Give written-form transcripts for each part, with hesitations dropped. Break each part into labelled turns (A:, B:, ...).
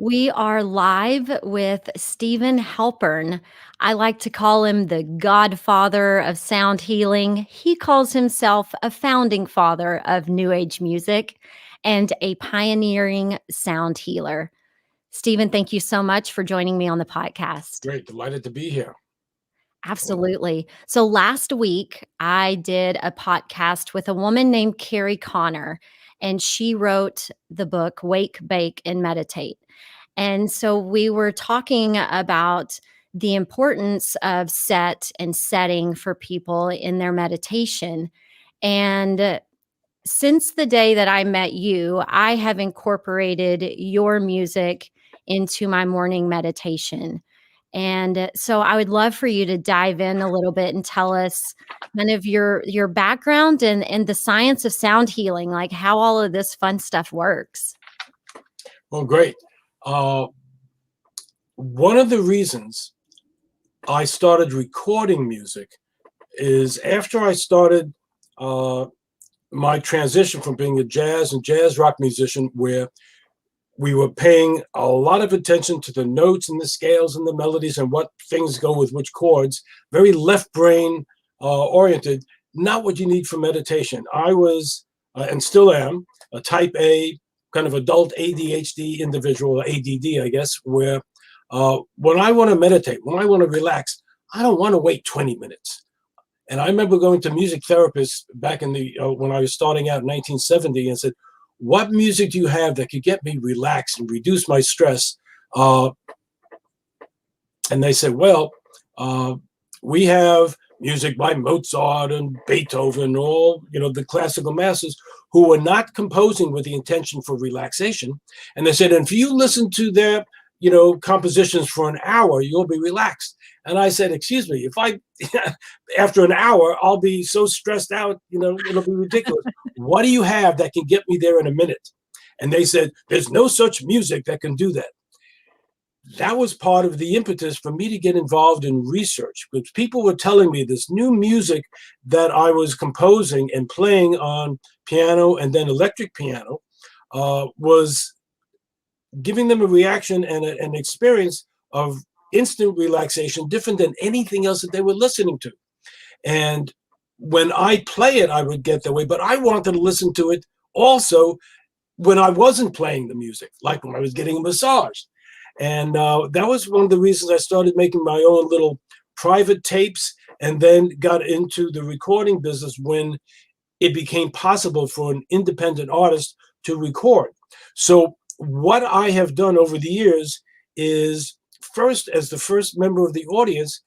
A: We are live with Steven Halpern. I like to call him the godfather of sound healing. He calls himself a founding father of New Age music and a pioneering sound healer. Steven, thank you so much for joining me on the podcast.
B: Great. Delighted to be here.
A: Absolutely. So last week, I did a podcast with a woman named Carrie Connor, and she wrote the book Wake, Bake, and Meditate. And so we were talking about the importance of set and setting for people in their meditation. And since the day that I met you, I have incorporated your music into my morning meditation. And so I would love for you to dive in a little bit and tell us kind of your background and the science of sound healing, like how all of this fun stuff works.
B: Well, great. One of the reasons I started recording music is after I started my transition from being a jazz and jazz rock musician, where we were paying a lot of attention to the notes and the scales and the melodies and what things go with which chords, very left brain oriented, not what you need for meditation. I was, and still am, a type A, kind of adult ADHD individual, ADD, I guess, where when I want to meditate, when I want to relax, I don't want to wait 20 minutes. And I remember going to music therapists back in the when I was starting out in 1970 and said, what music do you have that could get me relaxed and reduce my stress? And they said, well, we have music by Mozart and Beethoven, all, the classical masters who were not composing with the intention for relaxation. And they said, and if you listen to their, compositions for an hour, you'll be relaxed. And I said, excuse me, if I, after an hour, I'll be so stressed out, it'll be ridiculous. What do you have that can get me there in a minute? And they said, there's no such music that can do that. That was part of the impetus for me to get involved in research, because people were telling me this new music that I was composing and playing on piano and then electric piano was giving them a reaction and an experience of instant relaxation different than anything else that they were listening to. And when I play it, I would get that way, but I wanted to listen to it also when I wasn't playing the music, like when I was getting a massage. And that was one of the reasons I started making my own little private tapes and then got into the recording business when it became possible for an independent artist to record. So what I have done over the years is first, as the first member of the audience,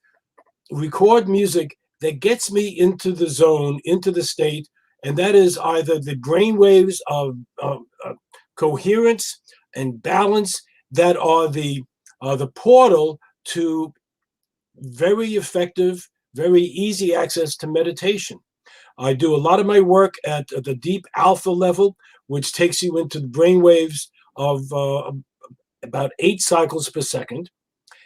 B: record music that gets me into the zone, into the state, and that is either the brain waves of coherence and balance that are the portal to very effective, very easy access to meditation. I do a lot of my work at the deep alpha level, which takes you into the brain waves of about 8 cycles per second.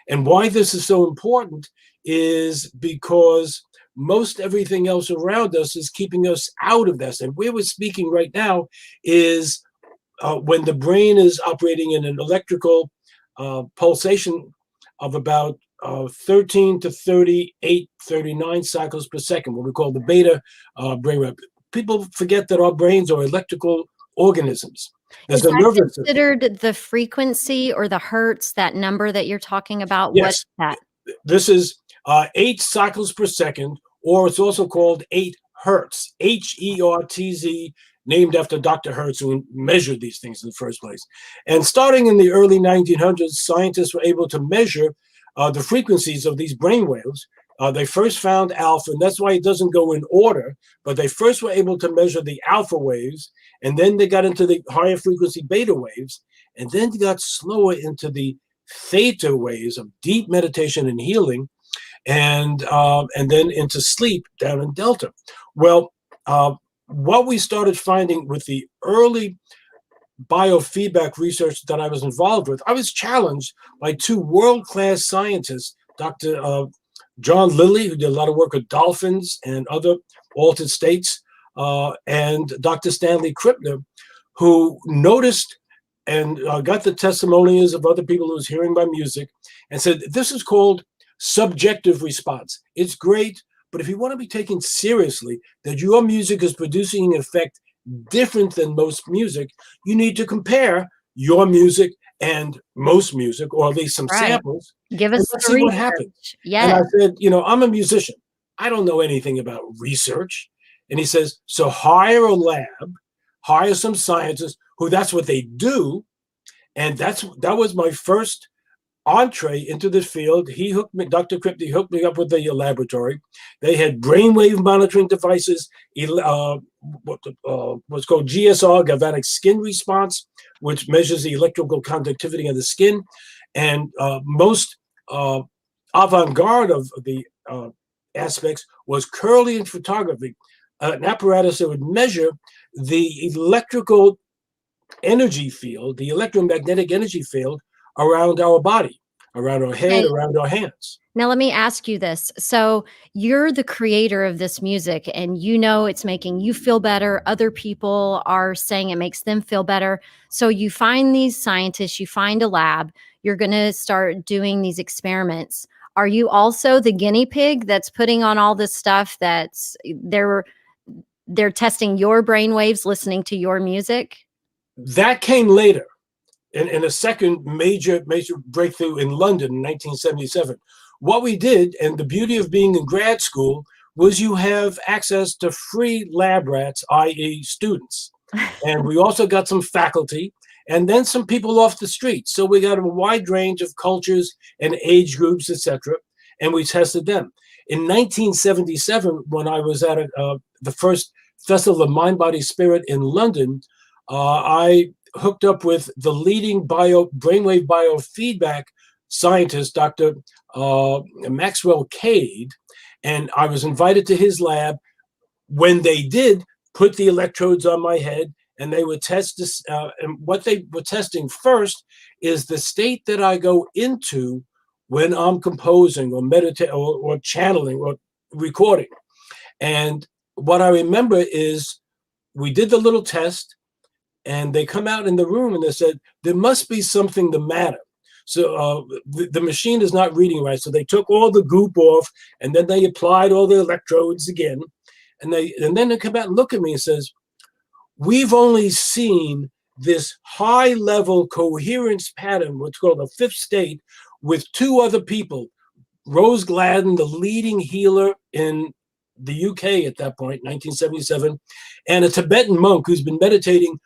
B: And why this is so important is because most everything else around us is keeping us out of this. And where we're speaking right now is when the brain is operating in an electrical pulsation of about 13 to 38, 39 cycles per second, what we call the beta brainwave. People forget that our brains are electrical organisms.
A: Is that considered the frequency or the hertz, that number that you're talking about?
B: Yes.
A: What's that?
B: This is 8 cycles per second, or it's also called 8 hertz, Hertz, named after Dr. Hertz, who measured these things in the first place. And starting in the early 1900s, scientists were able to measure the frequencies of these brainwaves. They first found alpha, and that's why it doesn't go in order, but they first were able to measure the alpha waves, and then they got into the higher frequency beta waves, and then they got slower into the theta waves of deep meditation and healing, and then into sleep down in delta. Well, what we started finding with the early biofeedback research that I was involved with, I was challenged by 2 world-class scientists, Dr. John Lilly, who did a lot of work with dolphins and other altered states, and Dr. Stanley Krippner, who noticed and got the testimonials of other people who was hearing my music, and said, this is called subjective response. It's great, but if you want to be taken seriously, that your music is producing an effect different than most music, you need to compare your music and most music, or at least some
A: Right.
B: samples,
A: Give
B: and
A: us
B: let's
A: the
B: see what happens.
A: research.
B: And I
A: Yes.
B: said, I'm a musician. I don't know anything about research. And he says, so hire a lab, hire some scientists who that's what they do. And that was my first entree into this field. He hooked me, Dr. Kripke hooked me up with the laboratory. They had brainwave monitoring devices, what's called GSR, galvanic skin response, which measures the electrical conductivity of the skin. And most avant-garde of the aspects was Kirlian photography, an apparatus that would measure the electrical energy field, the electromagnetic energy field around our body, around our head,
A: Okay.
B: around our hands.
A: Now let me ask you this. So you're the creator of this music and you know it's making you feel better. Other people are saying it makes them feel better. So you find these scientists, you find a lab, you're going to start doing these experiments. Are you also the guinea pig that's putting on all this stuff that's they're testing your brain waves listening to your music?
B: That came later in a second major breakthrough in London in 1977. What we did, and the beauty of being in grad school, was you have access to free lab rats, i.e. students. And we also got some faculty and then some people off the street. So we got a wide range of cultures and age groups, etc. And we tested them. In 1977, when I was at the first Festival of Mind, Body, Spirit in London, I hooked up with the leading brainwave biofeedback scientist, Dr. Maxwell Cade, and I was invited to his lab. When they did put the electrodes on my head, and they would test this, and what they were testing first is the state that I go into when I'm composing or meditating or channeling or recording. And what I remember is we did the little test, and they come out in the room and they said, there must be something the matter. So the machine is not reading right. So they took all the goop off, and then they applied all the electrodes again. And then they come out and look at me and says, we've only seen this high level coherence pattern, what's called a fifth state, with two other people, Rose Gladden, the leading healer in the UK at that point, 1977, and a Tibetan monk who's been meditating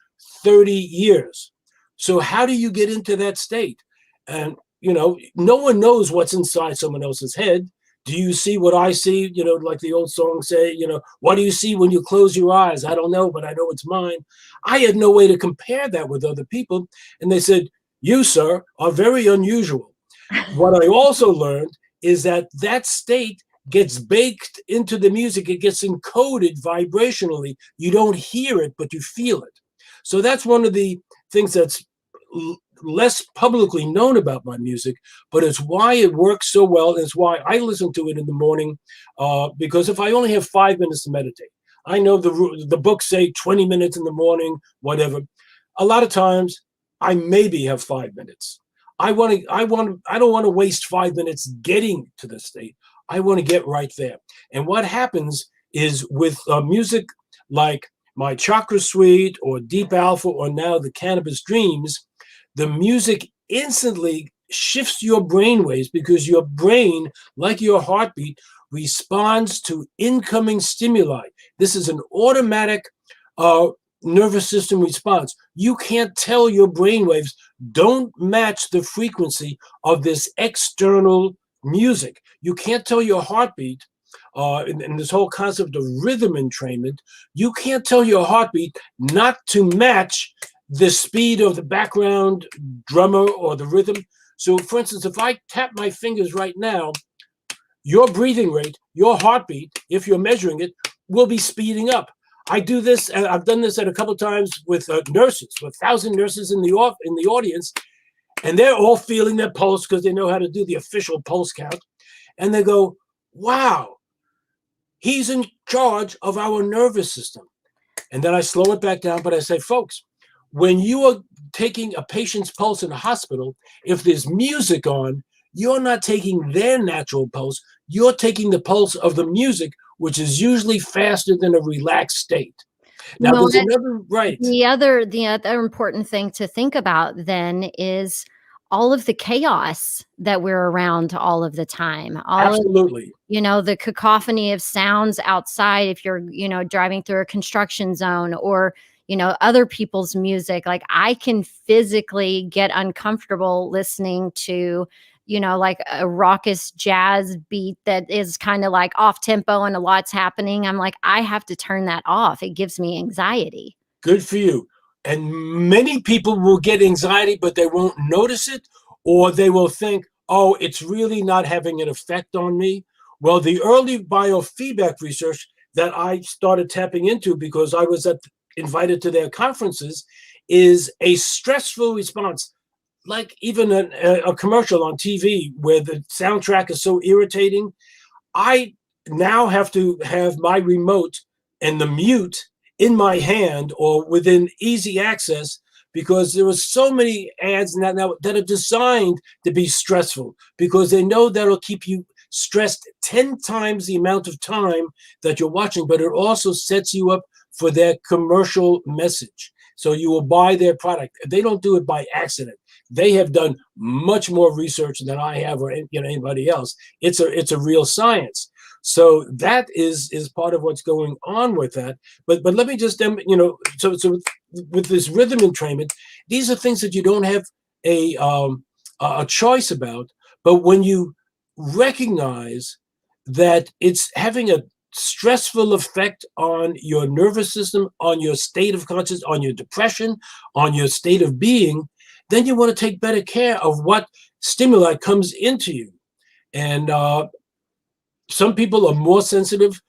B: 30 years. So how do you get into that state? And, no one knows what's inside someone else's head. Do you see what I see? Like the old song say, what do you see when you close your eyes? I don't know, but I know it's mine. I had no way to compare that with other people. And they said, you, sir, are very unusual. What I also learned is that state gets baked into the music. It gets encoded vibrationally. You don't hear it, but you feel it. So that's one of the things that's less publicly known about my music, but it's why it works so well. And it's why I listen to it in the morning, because if I only have 5 minutes to meditate, I know the books say 20 minutes in the morning, whatever. A lot of times I maybe have 5 minutes. I don't want to waste 5 minutes getting to the state. I want to get right there. And what happens is with music like my Chakra Suite or Deep Alpha or now the Cannabis Dreams, the music instantly shifts your brain waves because your brain, like your heartbeat, responds to incoming stimuli. This is an automatic nervous system response. You can't tell your brain waves don't match the frequency of this external music. You can't tell your heartbeat, in this whole concept of rhythm entrainment, you can't tell your heartbeat not to match the speed of the background drummer or the rhythm. So, for instance, if I tap my fingers right now, your breathing rate, your heartbeat, if you're measuring it, will be speeding up. I do this, and I've done this at a couple of times with nurses, with 1,000 nurses in the audience, and they're all feeling their pulse because they know how to do the official pulse count. And they go, wow, he's in charge of our nervous system. And then I slow it back down, but I say, folks, when you are taking a patient's pulse in a hospital, if there's music on, you're not taking their natural pulse. You're taking the pulse of the music, which is usually faster than a relaxed state.
A: You
B: Now,
A: know
B: there's
A: what?
B: another, right.
A: The other important thing to think about then is all of the chaos that we're around all of the time. All of,
B: Absolutely.
A: the cacophony of sounds outside if you're, driving through a construction zone, or, other people's music. Like, I can physically get uncomfortable listening to, like a raucous jazz beat that is kind of like off tempo and a lot's happening. I'm like, I have to turn that off. It gives me anxiety.
B: Good for you. And many people will get anxiety, but they won't notice it, or they will think, oh, it's really not having an effect on me. Well, the early biofeedback research that I started tapping into because I was invited to their conferences is a stressful response, like even a commercial on TV where the soundtrack is so irritating. I now have to have my remote and the mute in my hand or within easy access because there are so many ads now that are designed to be stressful because they know that'll keep you stressed 10 times the amount of time that you're watching, but it also sets you up for their commercial message. So you will buy their product. They don't do it by accident. They have done much more research than I have or anybody else. It's a real science. So that is part of what's going on with that. But let me just so with this rhythm entrainment, these are things that you don't have a choice about. But when you recognize that it's having a stressful effect on your nervous system, on your state of consciousness, on your depression, on your state of being, then you want to take better care of what stimuli comes into you. And some people are more sensitive.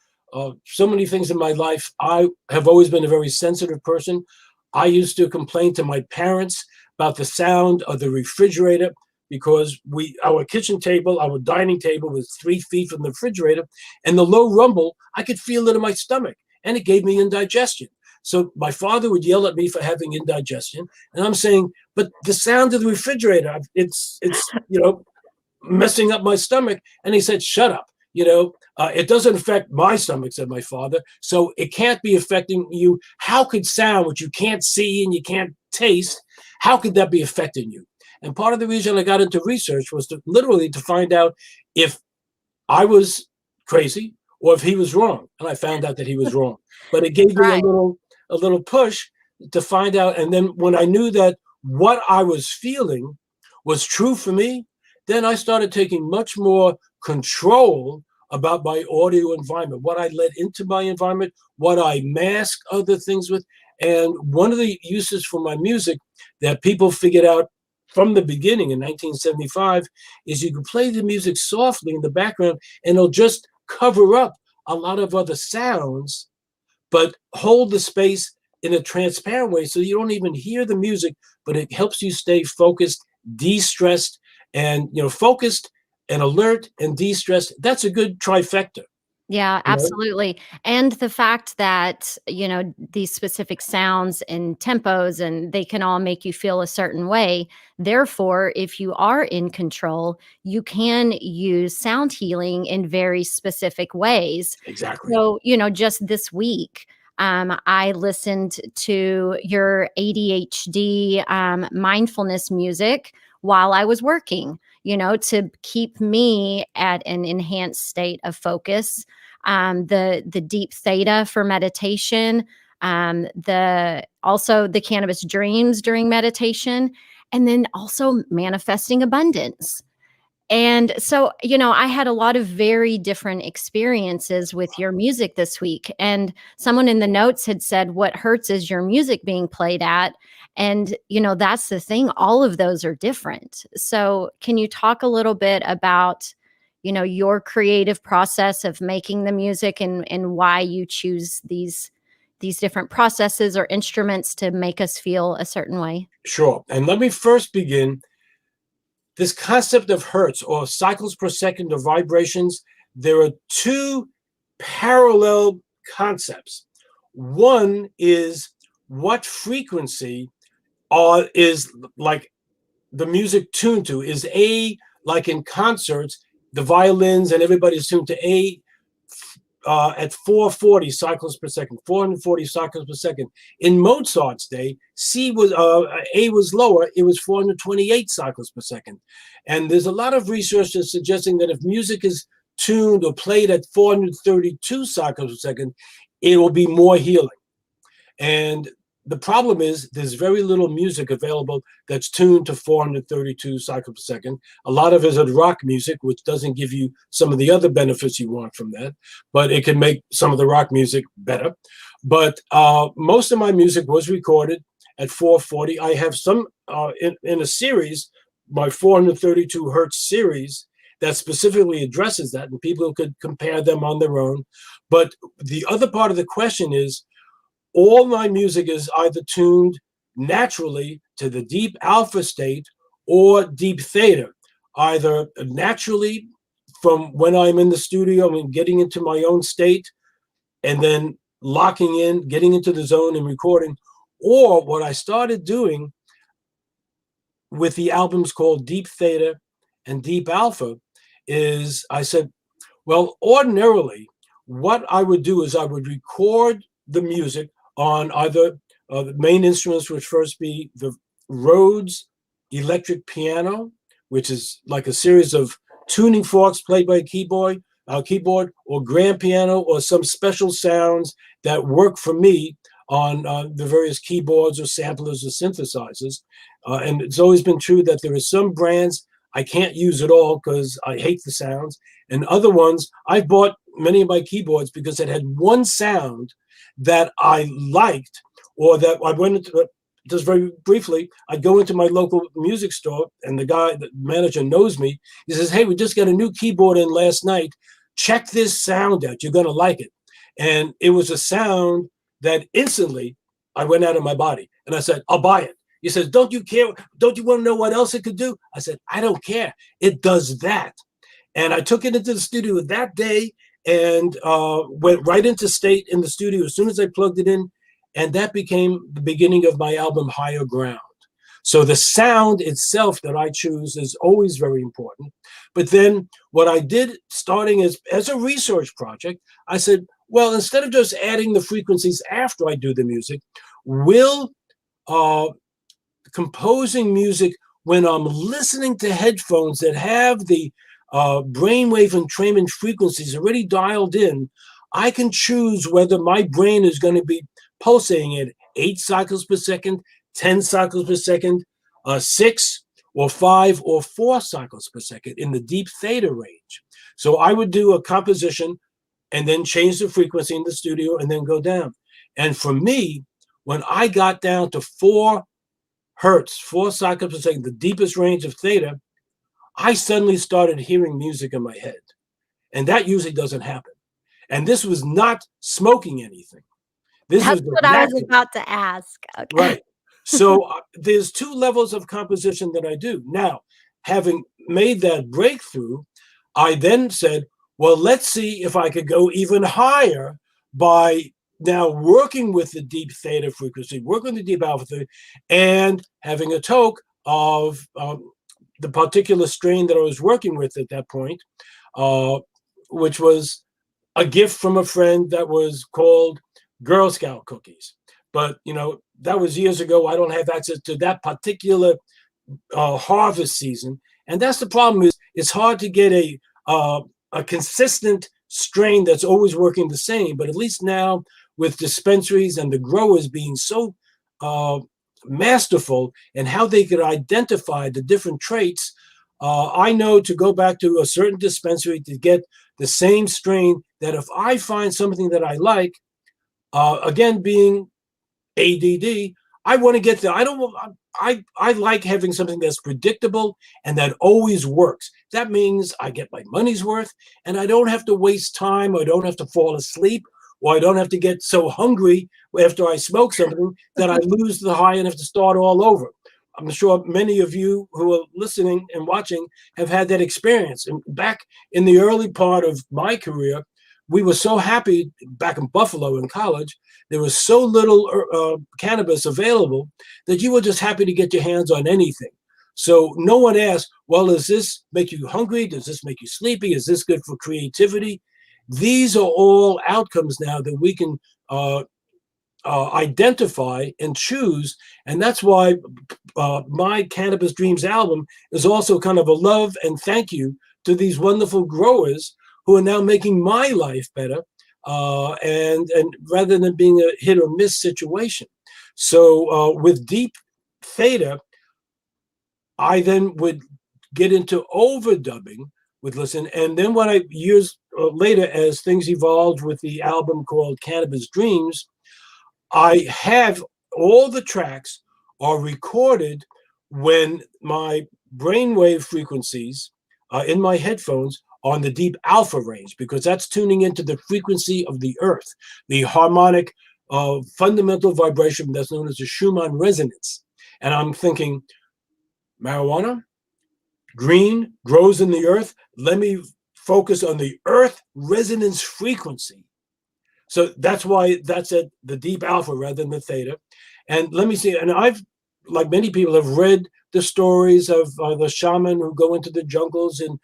B: So many things in my life. I have always been a very sensitive person. I used to complain to my parents about the sound of the refrigerator because our kitchen table, our dining table was 3 feet from the refrigerator, and the low rumble, I could feel it in my stomach, and it gave me indigestion. So my father would yell at me for having indigestion, and I'm saying, but the sound of the refrigerator, it's messing up my stomach. And he said, shut up. It doesn't affect my stomach, said my father. So it can't be affecting you. How could sound, which you can't see and you can't taste, how could that be affecting you? And part of the reason I got into research was literally to find out if I was crazy or if he was wrong. And I found out that he was wrong. But it gave me
A: Right.
B: a little push to find out. And then when I knew that what I was feeling was true for me, then I started taking much more control about my audio environment, what I let into my environment, what I mask other things with. And one of the uses for my music that people figured out from the beginning in 1975 is you can play the music softly in the background and it'll just cover up a lot of other sounds, but hold the space in a transparent way so you don't even hear the music, but it helps you stay focused, de-stressed, and focused and alert and de-stressed. That's a good trifecta.
A: Yeah,
B: You know?
A: absolutely. And the fact that, these specific sounds and tempos, and they can all make you feel a certain way. Therefore, if you are in control, you can use sound healing in very specific ways.
B: Exactly.
A: So, just this week, I listened to your ADHD mindfulness music while I was working, to keep me at an enhanced state of focus. The deep theta for meditation, the also the cannabis dreams during meditation, and then also manifesting abundance. And so, I had a lot of very different experiences with your music this week. And someone in the notes had said, what hurts is your music being played at. And, that's the thing. All of those are different. So, can you talk a little bit about, your creative process of making the music, and why you choose these different processes or instruments to make us feel a certain way?
B: Sure. And let me first begin this concept of hertz or cycles per second or vibrations. There are two parallel concepts. One is what frequency is like the music tuned to is A, like in concerts, the violins and everybody's tuned to A at 440 cycles per second, 440 cycles per second. In Mozart's day, A was lower; it was 428 cycles per second. And there's a lot of research that's suggesting that if music is tuned or played at 432 cycles per second, it will be more healing. And the problem is there's very little music available that's tuned to 432 cycles per second. A lot of it is rock music, which doesn't give you some of the other benefits you want from that, but it can make some of the rock music better. But most of my music was recorded at 440. I have some in a series, my 432 hertz series, that specifically addresses that, and people could compare them on their own. But the other part of the question is, all my music is either tuned naturally to the deep alpha state or deep theta, either naturally from when I'm in the studio and getting into my own state and then locking in, getting into the zone and recording, or what I started doing with the albums called Deep Theta and Deep Alpha is I said, well, ordinarily, what I would do is I would record the music on either the main instruments, which first be the Rhodes electric piano, which is like a series of tuning forks played by a keyboard, or grand piano, or some special sounds that work for me on the various keyboards or samplers or synthesizers. And it's always been true that there are some brands I can't use at all because I hate the sounds, and other ones I bought many of my keyboards because it had one sound that I liked, or that I went into, just very briefly, I'd go into my local music store and the manager knows me. He says, hey, we just got a new keyboard in last night. Check this sound out. You're going to like it. And it was a sound that instantly I went out of my body and I said, I'll buy it. He says, don't you care? Don't you want to know what else it could do? I said, I don't care. It does that. And I took it into the studio that day and went right into state in the studio as soon as I plugged it in. And that became the beginning of my album, Higher Ground. So the sound itself that I choose is always very important. But then what I did, starting as a research project, I said, well, instead of just adding the frequencies after I do the music, will composing music when I'm listening to headphones that have the brainwave entrainment frequencies already dialed in, I can choose whether my brain is going to be pulsating at 8 cycles per second, 10 cycles per second, 6 or 5 or 4 cycles per second in the deep theta range. So I would do a composition and then change the frequency in the studio and then go down. And for me, when I got down to 4 hertz, 4 cycles per second, the deepest range of theta, I suddenly started hearing music in my head. And that usually doesn't happen. And this was not smoking anything.
A: That's what I was about to ask. Okay.
B: Right. So there's 2 levels of composition that I do. Now, having made that breakthrough, I then said, well, let's see if I could go even higher by now working with the deep theta frequency, working with the deep alpha theta, and having a toke of the particular strain that I was working with at that point, which was a gift from a friend that was called Girl Scout cookies. But, that was years ago. I don't have access to that particular harvest season. And that's the problem, is it's hard to get a consistent strain that's always working the same. But at least now, with dispensaries and the growers being so masterful in how they could identify the different traits, I know to go back to a certain dispensary to get the same strain, that if I find something that I like, again, being ADD, I want to get there. I like having something that's predictable and that always works. That means I get my money's worth and I don't have to waste time, or I don't have to fall asleep, or I don't have to get so hungry after I smoke something that I lose the high and have to start all over. I'm sure many of you who are listening and watching have had that experience. And back in the early part of my career, we were so happy back in Buffalo in college. There was so little cannabis available that you were just happy to get your hands on anything. So no one asked, well, does this make you hungry? Does this make you sleepy? Is this good for creativity? These are all outcomes now that we can identify and choose. And that's why my Cannabis Dreams album is also kind of a love and thank you to these wonderful growers who are now making my life better, and rather than being a hit or miss situation. So with Deep Theta, I then would get into overdubbing with listen. And then when I, years later, as things evolved with the album called Cannabis Dreams, I have all the tracks are recorded when my brainwave frequencies in my headphones on the deep alpha range, because that's tuning into the frequency of the earth, the harmonic fundamental vibration that's known as the Schumann resonance. And I'm thinking, marijuana, green, grows in the earth. Let me focus on the earth resonance frequency. So that's why that's at the deep alpha rather than the theta. And let me see, and I've, like many people, have read the stories of the shaman who go into the jungles in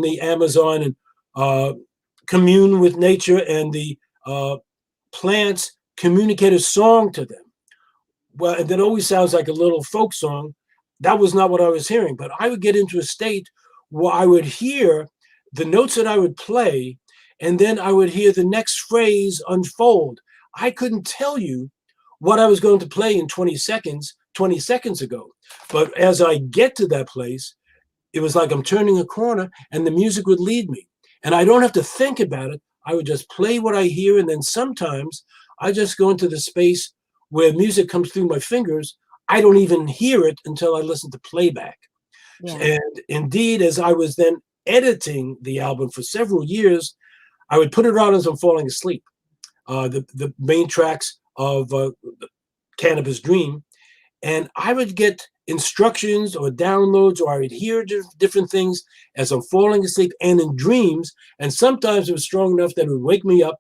B: the Amazon and commune with nature, and the plants communicate a song to them. Well, and that always sounds like a little folk song. That was not what I was hearing, but I would get into a state where I would hear the notes that I would play, and then I would hear the next phrase unfold. I couldn't tell you what I was going to play in 20 seconds ago. But as I get to that place, it was like I'm turning a corner and the music would lead me. And I don't have to think about it. I would just play what I hear. And then sometimes I just go into the space where music comes through my fingers. I don't even hear it until I listen to playback. Yeah. And indeed, as I was then editing the album for several years, I would put it on as I'm falling asleep. The main tracks of Cannabis Dream, and I would get instructions or downloads, or I would hear different things as I'm falling asleep and in dreams. And sometimes it was strong enough that it would wake me up.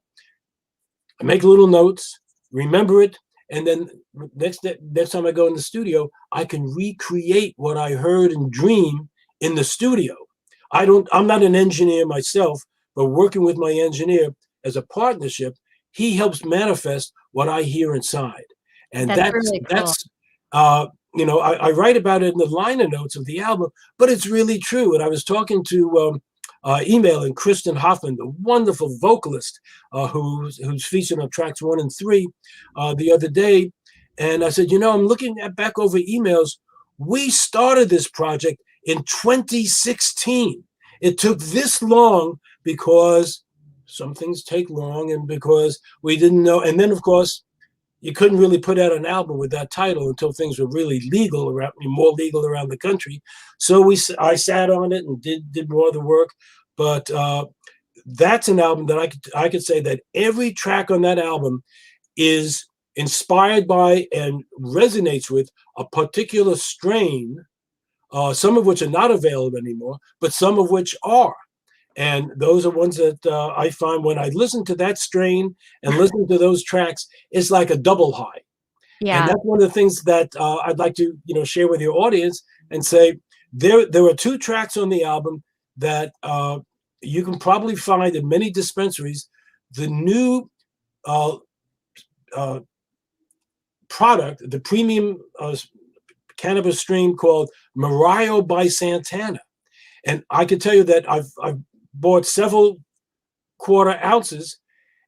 B: I make little notes, remember it, and then next time I go in the studio, I can recreate what I heard in dream in the studio. I'm not an engineer myself, but working with my engineer as a partnership, he helps manifest what I hear inside. And that's really cool. I write about it in the liner notes of the album, but it's really true. And I was talking to emailing Kristen Hoffman, the wonderful vocalist who's featured on tracks 1 and 3 the other day. And I said, I'm looking back over emails. We started this project in 2016. It took this long because some things take long and because we didn't know. And then, of course, you couldn't really put out an album with that title until things were really legal around, more legal around the country. So I sat on it and did more of the work. But that's an album that I could say that every track on that album is inspired by and resonates with a particular strain, some of which are not available anymore, but some of which are. And those are ones that I find when I listen to that strain and listen to those tracks, it's like a double high. Yeah. And that's one of the things that I'd like to, share with your audience and say, there are 2 tracks on the album that you can probably find in many dispensaries. The new product, the premium cannabis strain called Mario by Santana. And I can tell you that I've bought several quarter ounces,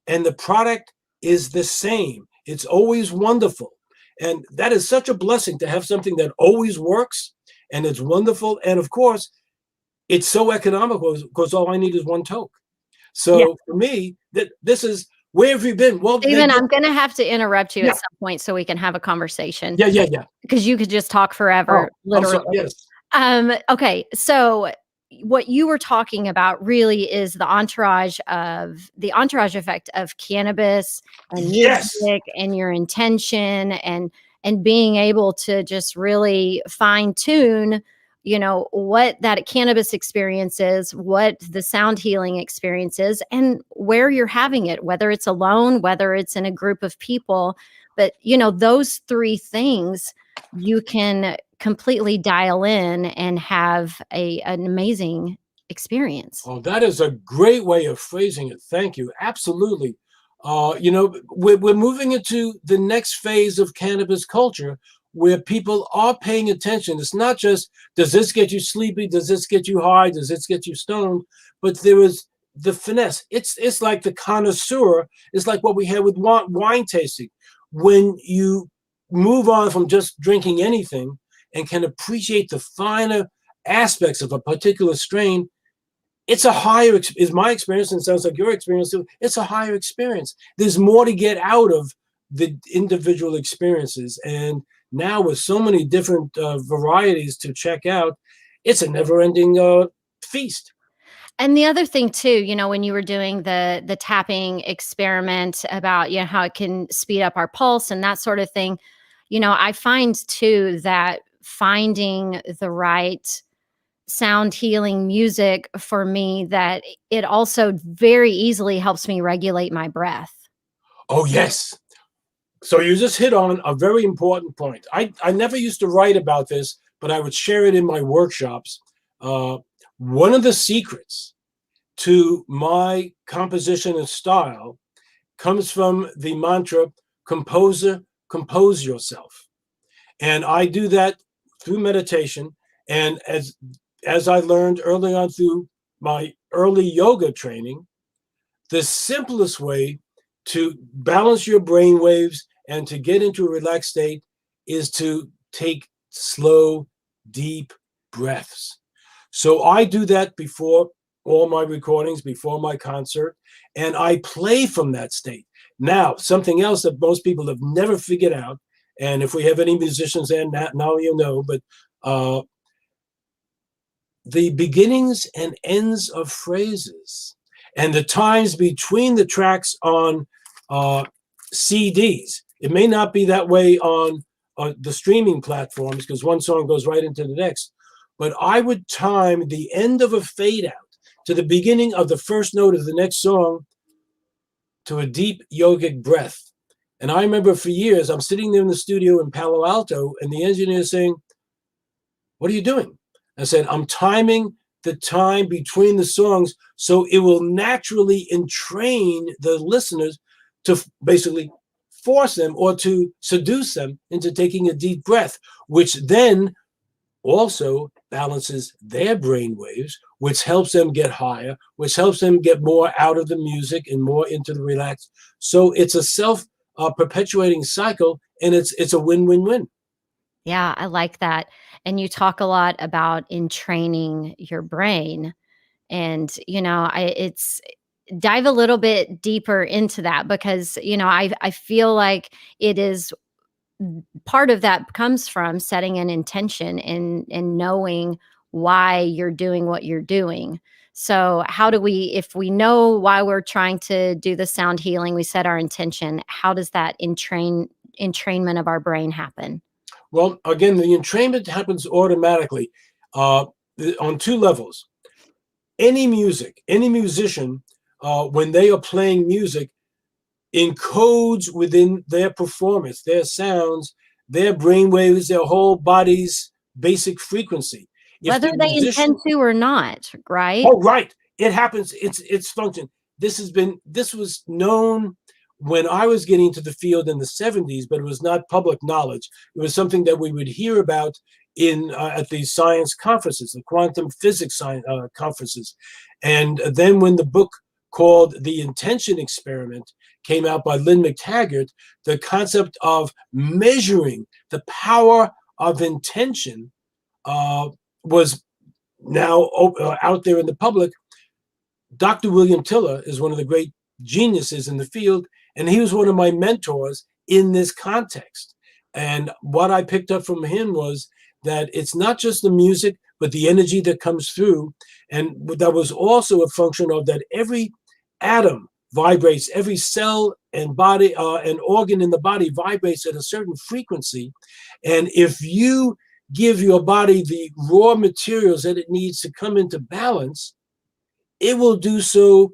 B: and the product is the same. It's always wonderful. And that is such a blessing to have something that always works and it's wonderful. And of course, it's so economical because all I need is 1 toke. So for me, this is, where have you been? Well,
A: Steven, I'm going to have to interrupt you at some point so we can have a conversation.
B: Yeah.
A: Because you could just talk forever, literally.
B: Yes.
A: Okay, so what you were talking about really is the entourage effect of cannabis and music and your intention and being able to just really fine tune what that cannabis experience is, what the sound healing experience is, and where you're having it, whether it's alone, whether it's in a group of people. But, those three things you can completely dial in and have an amazing experience.
B: Oh, that is a great way of phrasing it. Thank you. Absolutely. We're moving into the next phase of cannabis culture where people are paying attention. It's not just, does this get you sleepy? Does this get you high? Does this get you stoned? But there is the finesse. It's like the connoisseur. It's like what we had with wine tasting. When you move on from just drinking anything and can appreciate the finer aspects of a particular strain, it's a higher, is my experience, and it sounds like your experience too, it's a higher experience. There's more to get out of the individual experiences. And now with so many different varieties to check out, it's a never-ending feast.
A: And the other thing too, when you were doing the tapping experiment about, how it can speed up our pulse and that sort of thing, I find too that finding the right sound healing music for me, that it also very easily helps me regulate my breath.
B: Oh, yes. So you just hit on a very important point. I never used to write about this, but I would share it in my workshops. One of the secrets to my composition and style comes from the mantra, composer, compose yourself. And I do that through meditation. And as I learned early on through my early yoga training, the simplest way to balance your brain waves and to get into a relaxed state is to take slow, deep breaths. So I do that before all my recordings, before my concert, and I play from that state. Now, something else that most people have never figured out, and if we have any musicians in, now you know, but the beginnings and ends of phrases and the times between the tracks on CDs. It may not be that way on the streaming platforms because one song goes right into the next, but I would time the end of a fade out to the beginning of the first note of the next song to a deep yogic breath. And I remember for years, I'm sitting there in the studio in Palo Alto and the engineer saying, "What are you doing?" I said, "I'm timing the time between the songs so it will naturally entrain the listeners to basically force them or to seduce them into taking a deep breath, which then also balances their brain waves, which helps them get higher, which helps them get more out of the music and more into the relaxed." So it's a self-perpetuating cycle, and it's a win-win-win.
A: Yeah, I like that. And you talk a lot about entraining your brain. And, it's dive a little bit deeper into that because, I feel like it is part of that comes from setting an intention and knowing why you're doing what you're doing. So how do we, if we know why we're trying to do the sound healing, we set our intention, how does that entrainment of our brain happen?
B: Well, again, the entrainment happens automatically uh, on two levels. Any music, any musician, when they are playing music, encodes within their performance, their sounds, their brainwaves, their whole body's basic frequency. If
A: Whether
B: the
A: they intend
B: musician,
A: to or not, right?
B: oh right, it happens. It's function. This was known when I was getting into the field in the 70s, but it was not public knowledge. It was something that we would hear about in at these science conferences, the quantum physics conferences. And then when the book called The Intention Experiment came out by Lynn McTaggart, the concept of measuring the power of intention was now out there in the public. Dr. William Tiller is one of the great geniuses in the field, and he was one of my mentors in this context. And what I picked up from him was that it's not just the music, but the energy that comes through. And that was also a function of that every atom vibrates, every cell and body and organ in the body vibrates at a certain frequency. And if you give your body the raw materials that it needs to come into balance, it will do so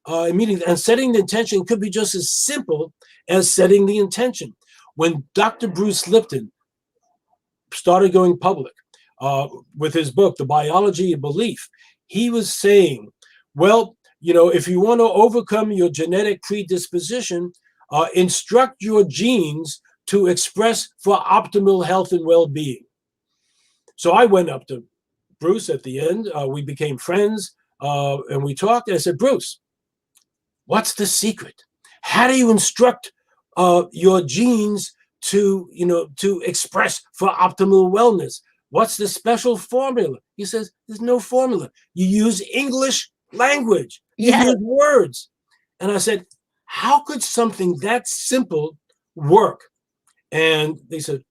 B: immediately. And setting the intention could be just as simple as setting the intention. When Dr. Bruce Lipton started going public with his book, The Biology of Belief, he was saying, well, if you want to overcome your genetic predisposition, instruct your genes to express for optimal health and well-being. So I went up to Bruce at the end. We became friends, and we talked. And I said, Bruce, what's the secret? How do you instruct your genes to express for optimal wellness? What's the special formula? He says, there's no formula. You use English language. You use words. And I said, how could something that simple work? And they said,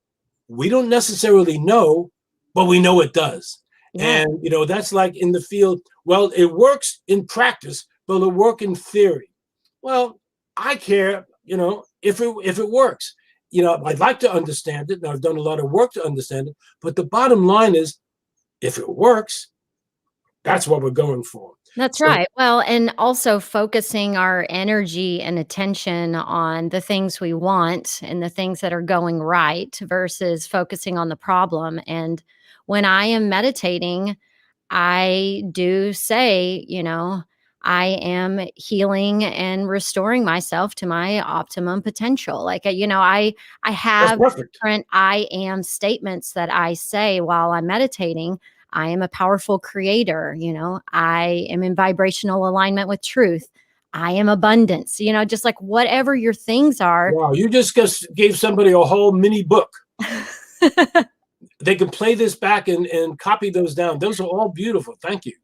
B: we don't necessarily know, but we know it does. Yeah. And, that's like in the field, well, it works in practice, but it'll work in theory. Well, I care, if it works. I'd like to understand it, and I've done a lot of work to understand it, but the bottom line is, if it works, that's what we're going for.
A: That's right. Well, and also focusing our energy and attention on the things we want and the things that are going right versus focusing on the problem. And when I am meditating, I do say, I am healing and restoring myself to my optimum potential. Like, I have different I am statements that I say while I'm meditating. I am a powerful creator. I am in vibrational alignment with truth. I am abundance, just like whatever your things are.
B: Wow. You just gave somebody a whole mini book. They can play this back and copy those down. Those are all beautiful. Thank you.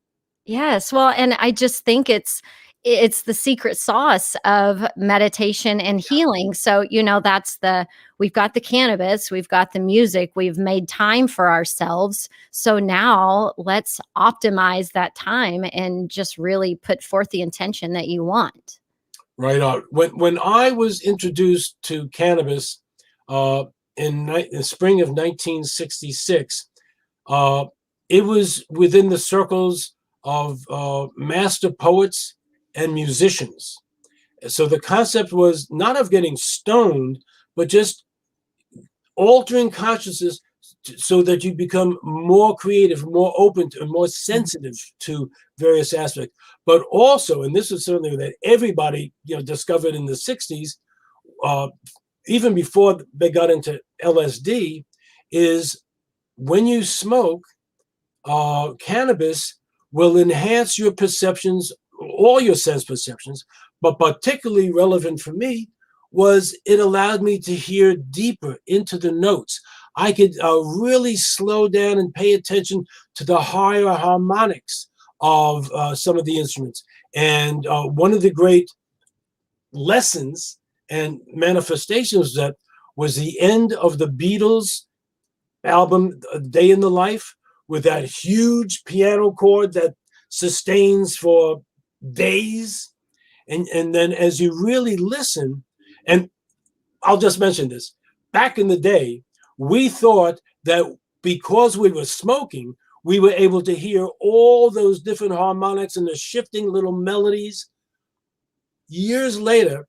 A: Yes. Well, and I just think it's the secret sauce of meditation and healing. So, we've got the cannabis, we've got the music, we've made time for ourselves. So now let's optimize that time and just really put forth the intention that you want.
B: Right on. When I was introduced to cannabis in the spring of 1966, it was within the circles of master poets and musicians. So the concept was not of getting stoned, but just altering consciousness so that you become more creative, more open, and more sensitive to various aspects. But also, and this is something that everybody discovered in the 60s, even before they got into LSD, is when you smoke, cannabis will enhance your perceptions, all your sense perceptions, but particularly relevant for me was it allowed me to hear deeper into the notes. I could really slow down and pay attention to the higher harmonics of some of the instruments. And one of the great lessons and manifestations of that was the end of the Beatles album, A Day in the Life, with that huge piano chord that sustains for days. And then as you really listen, and I'll just mention this, back in the day, we thought that because we were smoking, we were able to hear all those different harmonics and the shifting little melodies. Years later,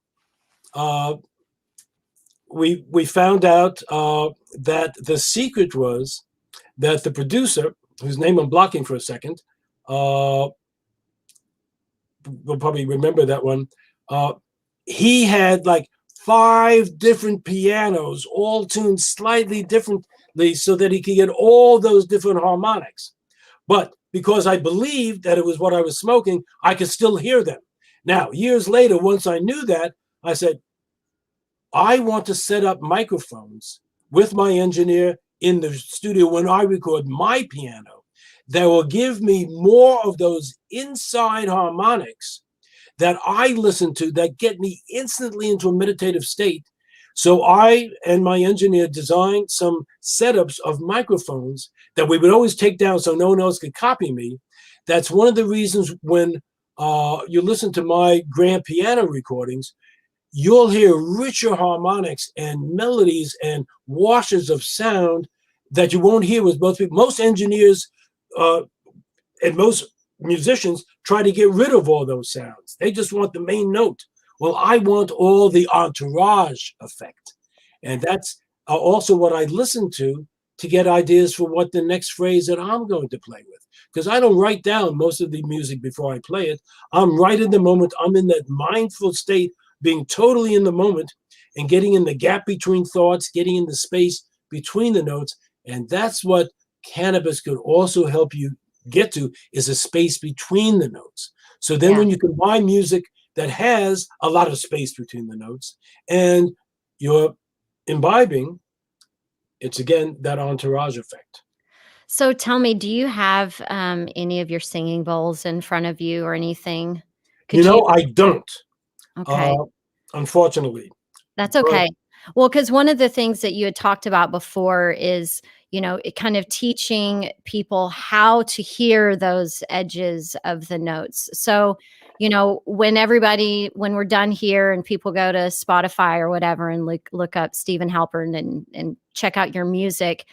B: we found out that the secret was that the producer, whose name I'm blocking for a second, we'll probably remember that one. He had like 5 different pianos, all tuned slightly differently so that he could get all those different harmonics. But because I believed that it was what I was smoking, I could still hear them. Now, years later, once I knew that, I said, I want to set up microphones with my engineer in the studio when I record my piano that will give me more of those inside harmonics that I listen to that get me instantly into a meditative state. So I and my engineer designed some setups of microphones that we would always take down so no one else could copy me. That's one of the reasons when you listen to my grand piano recordings, you'll hear richer harmonics and melodies and washes of sound that you won't hear with most people. Most engineers uh, and most musicians try to get rid of all those sounds. They just want the main note. Well, I want all the entourage effect. And that's also what I listen to get ideas for what the next phrase that I'm going to play with. Because I don't write down most of the music before I play it. I'm right in the moment. I'm in that mindful state, being totally in the moment and getting in the gap between thoughts, getting in the space between the notes. And that's what cannabis could also help you get to, is a space between the notes. So then
A: Yeah.
B: when you combine music that has a lot of space between the notes and you're imbibing, it's again that entourage effect.
A: So tell me, do you have, any of your singing bowls in front of you or anything?
B: You
A: Could you
B: know, I don't,
A: Okay.
B: uh, unfortunately,
A: That's
B: but
A: okay. Well, because one of the things that you had talked about before is, it kind of teaching people how to hear those edges of the notes. So, when we're done here and people go to Spotify or whatever and look up Steven Halpern and check out your music,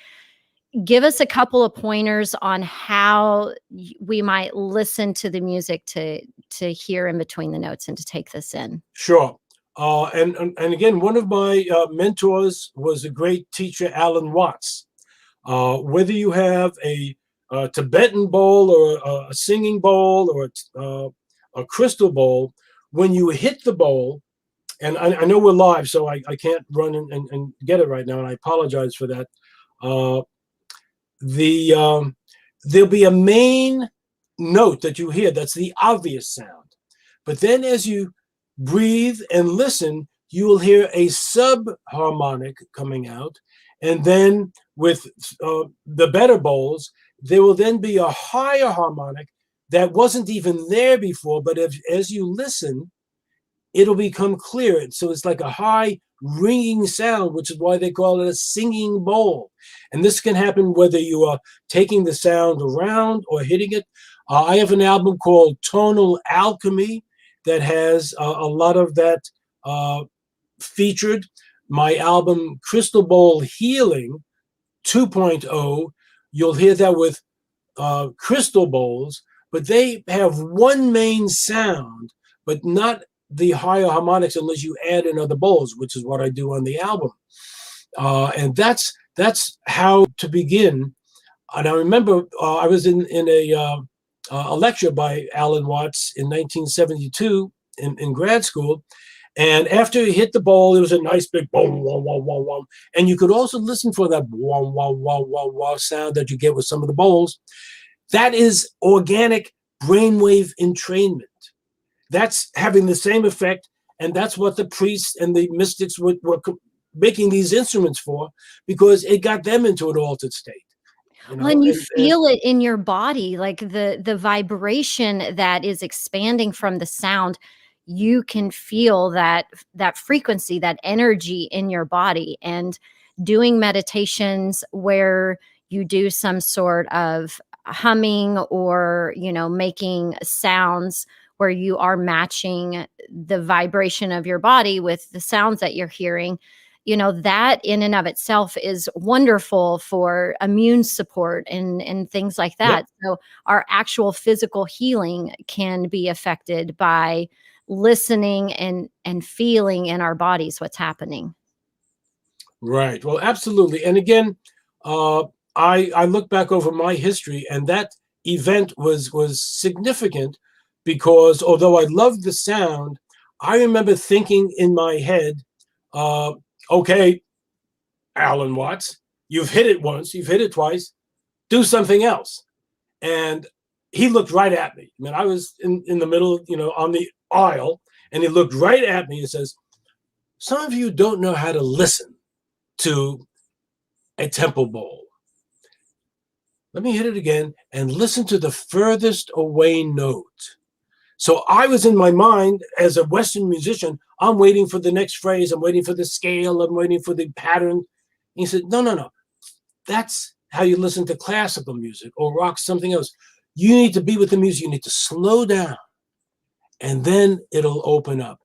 A: give us a couple of pointers on how we might listen to the music to hear in between the notes and to take this in.
B: sure. And again, one of my mentors was a great teacher, Alan Watts. Whether you have a Tibetan bowl or a singing bowl or a crystal bowl, when you hit the bowl, and I know we're live, so I can't run and get it right now, and I apologize for that. Uh, the there'll be a main note that you hear that's the obvious sound, but then as you breathe and listen, you will hear a subharmonic coming out, and then with the better bowls, there will then be a higher harmonic that wasn't even there before, but as you listen, it'll become clear. So it's like a high ringing sound, which is why they call it a singing bowl. And this can happen whether you are taking the sound around or hitting it. I have an album called Tonal Alchemy that has a lot of that featured. My album Crystal Bowl Healing 2.0, you'll hear that with crystal bowls, but they have one main sound, but not the higher harmonics unless you add in other bowls, which is what I do on the album. And that's how to begin. And I remember I was in a lecture by Alan Watts in 1972 in grad school. And after he hit the bowl, it was a nice big boom, wah, wah, wah, wah. And you could also listen for that wah, wah, wah, wah, wah sound that you get with some of the bowls. That is organic brainwave entrainment. That's having the same effect. And that's what the priests and the mystics were making these instruments for, because it got them into an altered state.
A: Well, and you
B: And
A: feel it in your body, like the vibration that is expanding from the sound, you can feel that frequency, that energy in your body. And doing meditations where you do some sort of humming or, making sounds where you are matching the vibration of your body with the sounds that you're hearing, that in and of itself is wonderful for immune support and things like
B: yep,
A: that. So our actual physical healing can be affected by listening and feeling in our bodies what's happening.
B: right. Well, absolutely. And again, uh, I look back over my history, and that event was significant because although I loved the sound, I remember thinking in my head, uh, okay, Alan Watts, you've hit it once, you've hit it twice, do something else. And he looked right at me. I mean, I was in the middle, on the aisle, and he looked right at me and says, some of you don't know how to listen to a temple bowl. Let me hit it again and listen to the furthest away note. So I was in my mind as a Western musician, I'm waiting for the next phrase, I'm waiting for the scale, I'm waiting for the pattern. And he said, no, no, no. That's how you listen to classical music or rock, something else. You need to be with the music, you need to slow down, and then it'll open up.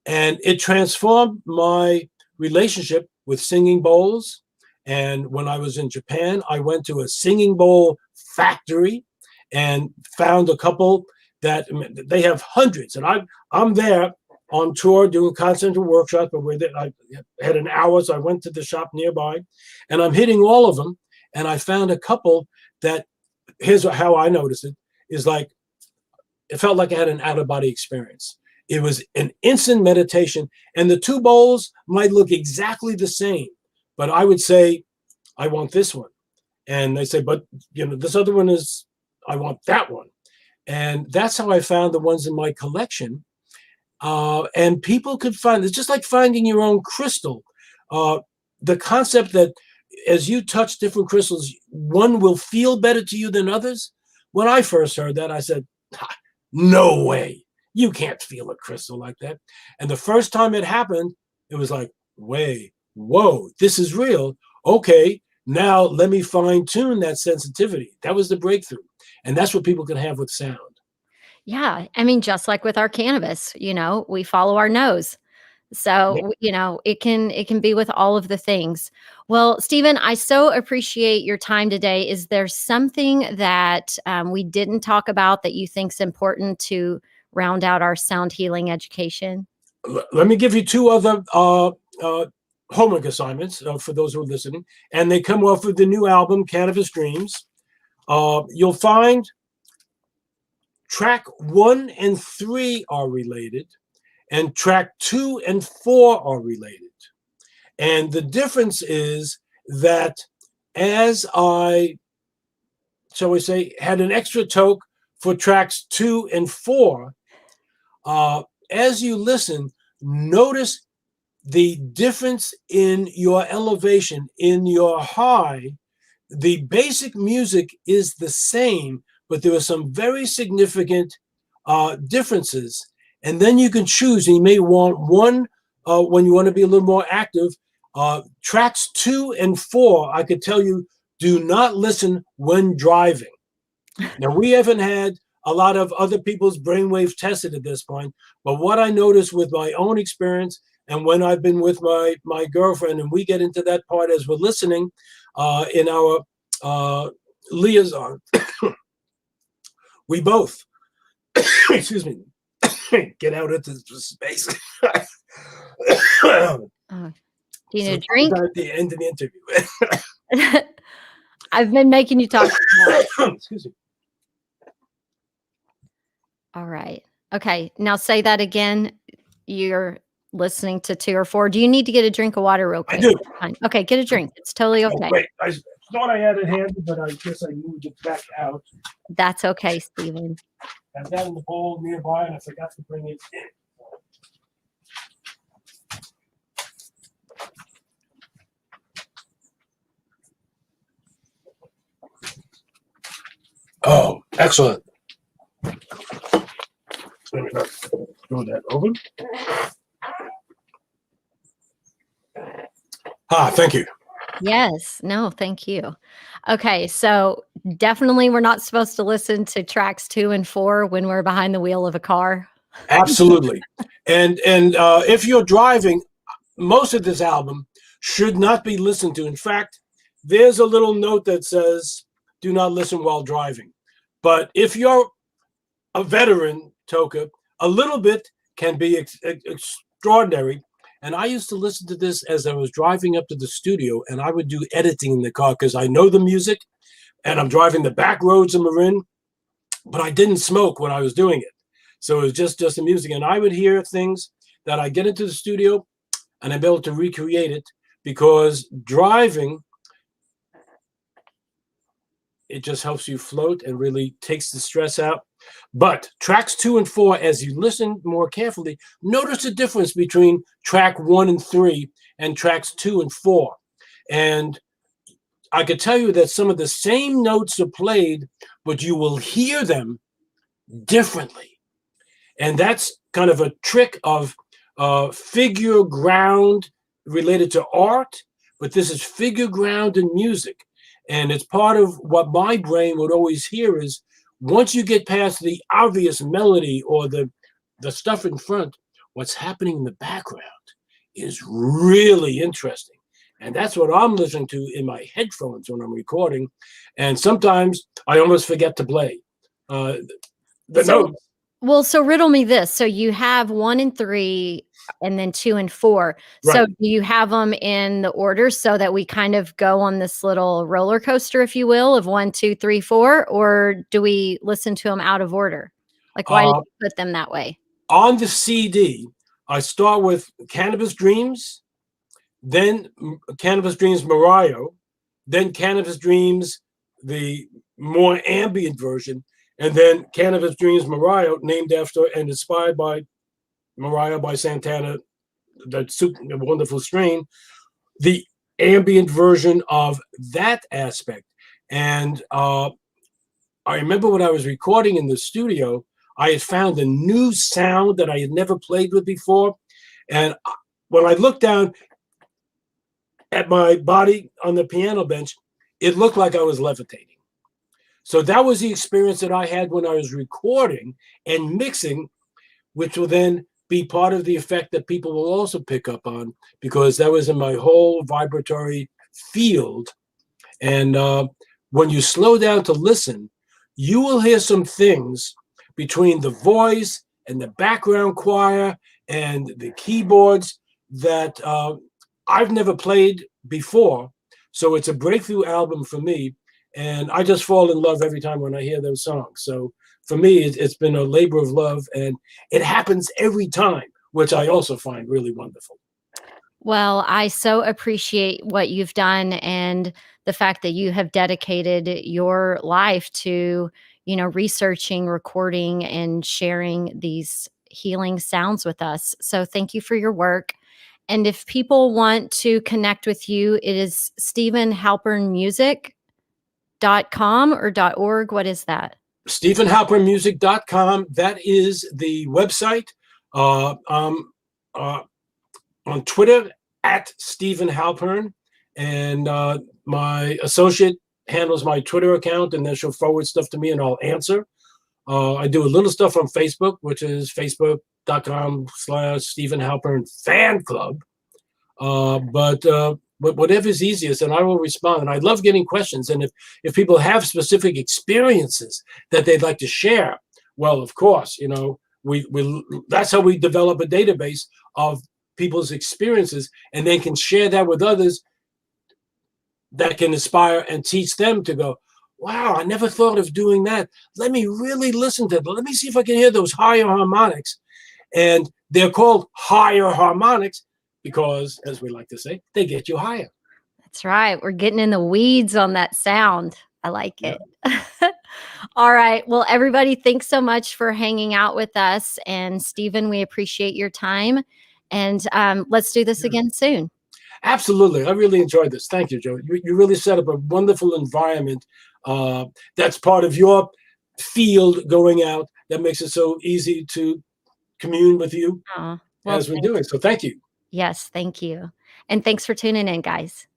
B: And it transformed my relationship with singing bowls And when I was in Japan, I went to a singing bowl factory and found a couple that they have hundreds. And I'm there on tour doing concerts and workshops, but I had an hour, so I went to the shop nearby, and I'm hitting all of them. And I found a couple that, here's how I noticed it, is like, it felt like I had an out-of-body experience. It was an instant meditation, and the two bowls might look exactly the same, but I would say, I want this one. And they say, but this other one is, I want that one. And that's how I found the ones in my collection. And people could find, it's just like finding your own crystal. The concept that as you touch different crystals, one will feel better to you than others. When I first heard that, I said, no way. You can't feel a crystal like that. And the first time it happened, it was like, whoa, this is real. Okay, now let me fine tune that sensitivity. That was the breakthrough. And that's what people can have with sound.
A: Yeah. I mean, just like with our cannabis, we follow our nose. So, it can be with all of the things. Well, Steven, I so appreciate your time today. Is there something that we didn't talk about that you think is important to round out our sound healing education?
B: Let me give you two other homework assignments for those who are listening. And they come off of the new album, Cannabis Dreams. You'll find track 1 and 3 are related, and track 2 and 4 are related. And the difference is that as I, shall we say, had an extra toke for tracks 2 and 4, as you listen, notice the difference in your elevation, in your high. The basic music is the same, but there are some very significant differences. And then you can choose, and you may want one when you want to be a little more active. Tracks 2 and 4, I could tell you, do not listen when driving. Now, we haven't had a lot of other people's brainwaves tested at this point, but what I noticed with my own experience, and when I've been with my girlfriend, and we get into that part as we're listening in our liaison, we both, excuse me, get out into space.
A: Do you need a drink?
B: At the end of the interview.
A: I've been making you talk.
B: Excuse me.
A: All right. Okay. Now say that again. You're listening to 2 or 4. Do you need to get a drink of water real quick?
B: I do.
A: Fine. Okay. Get a drink. It's totally okay.
B: Oh, wait. I thought I had it handy, but I guess I moved it back out.
A: That's okay, Steven.
B: I had that in the bowl nearby, and I forgot to bring it in. Oh, excellent. Let me throw that over. Thank you.
A: Yes. No, thank you. Okay. So definitely we're not supposed to listen to tracks 2 and 4 when we're behind the wheel of a car.
B: Absolutely. And if you're driving, most of this album should not be listened to. In fact, there's a little note that says, do not listen while driving. But if you're a veteran, Toka, a little bit can be extraordinary. And I used to listen to this as I was driving up to the studio, and I would do editing in the car because I know the music, and I'm driving the back roads in Marin, but I didn't smoke when I was doing it. So it was just the music. And I would hear things that I get into the studio, and I'm able to recreate it, because driving, it just helps you float and really takes the stress out. But tracks 2 and 4, as you listen more carefully, notice the difference between track 1 and 3 and tracks 2 and 4. And I could tell you that some of the same notes are played, but you will hear them differently. And that's kind of a trick of figure ground related to art, but this is figure ground in music. And it's part of what my brain would always hear is, once you get past the obvious melody or the stuff in front, what's happening in the background is really interesting. And that's what I'm listening to in my headphones when I'm recording. And sometimes I almost forget to play the notes.
A: Well, so riddle me this. So you have 1 and 3 and then 2 and 4.
B: Right.
A: So do you have them in the order so that we kind of go on this little roller coaster, if you will, of 1, 2, 3, 4? Or do we listen to them out of order? Like, why did you put them that way?
B: On the CD, I start with Cannabis Dreams, then Cannabis Dreams Mariah, then Cannabis Dreams, the more ambient version, and then Cannabis Dreams Mariah, named after and inspired by Mariah by Santana, that wonderful strain, the ambient version of that aspect. And I remember when I was recording in the studio, I had found a new sound that I had never played with before. And when I looked down at my body on the piano bench, it looked like I was levitating. So that was the experience that I had when I was recording and mixing, which will then be part of the effect that people will also pick up on, because that was in my whole vibratory field. And when you slow down to listen, you will hear some things between the voice and the background choir and the keyboards that I've never played before. So it's a breakthrough album for me. And I just fall in love every time when I hear those songs. So for me, it's been a labor of love, and it happens every time, which I also find really wonderful.
A: Well, I so appreciate what you've done and the fact that you have dedicated your life to, researching, recording, and sharing these healing sounds with us. So thank you for your work. And if people want to connect with you, it is stevenhalpernmusic.com or .org. What is that?
B: StevenHalpernmusic.com. That is the website. I'm on Twitter at Steven Halpern, and my associate handles my Twitter account, and then she'll forward stuff to me and I'll answer. I do a little stuff on Facebook, which is facebook.com/Steven Halpern Fan Club. But whatever's easiest, and I will respond. And I love getting questions. And if people have specific experiences that they'd like to share, well, of course, we that's how we develop a database of people's experiences, and they can share that with others that can inspire and teach them to go, wow, I never thought of doing that. Let me really listen to it. Let me see if I can hear those higher harmonics. And they're called higher harmonics because, as we like to say, they get you higher.
A: That's right. We're getting in the weeds on that sound. I like it. All right. Well, everybody, thanks so much for hanging out with us. And Steven, we appreciate your time. And let's do this again soon.
B: Absolutely. I really enjoyed this. Thank you, Joe. You really set up a wonderful environment that's part of your field going out that makes it so easy to commune with you as we're doing. So thank you.
A: Yes, thank you. And thanks for tuning in, guys.